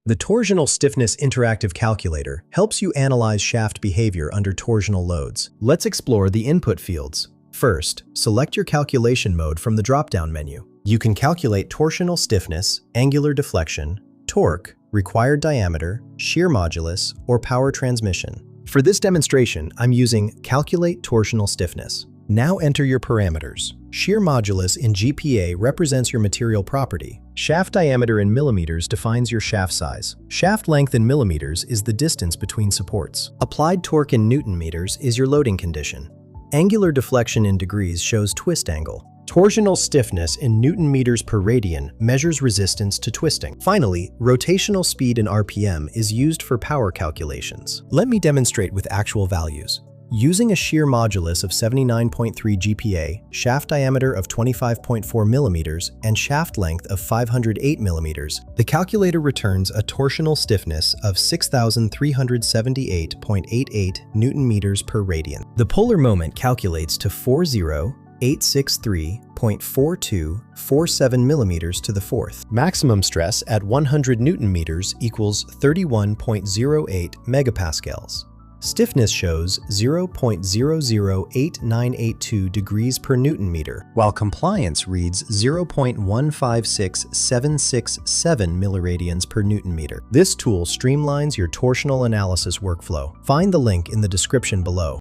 The Torsional Stiffness Interactive Calculator helps you analyze shaft behavior under torsional loads. Let's explore the input fields. First, select your calculation mode from the drop-down menu. You can calculate torsional stiffness, angular deflection, torque, required diameter, shear modulus, or power transmission. For this demonstration, I'm using Calculate Torsional Stiffness. Now enter your parameters. Shear modulus in GPa represents your material property. Shaft diameter in millimeters defines your shaft size. Shaft length in millimeters is the distance between supports. Applied torque in Newton meters is your loading condition. Angular deflection in degrees shows twist angle. Torsional stiffness in Newton meters per radian measures resistance to twisting. Finally, rotational speed in RPM is used for power calculations. Let me demonstrate with actual values. Using a shear modulus of 79.3 GPa, shaft diameter of 25.4 millimeters, and shaft length of 508 millimeters, the calculator returns a torsional stiffness of 6,378.88 Newton meters per radian. The polar moment calculates to 40,863.4247 millimeters to the fourth. Maximum stress at 100 Newton meters equals 31.08 megapascals. Stiffness shows 0.008982 degrees per Newton meter, while compliance reads 0.156767 milliradians per Newton meter. This tool streamlines your torsional analysis workflow. Find the link in the description below.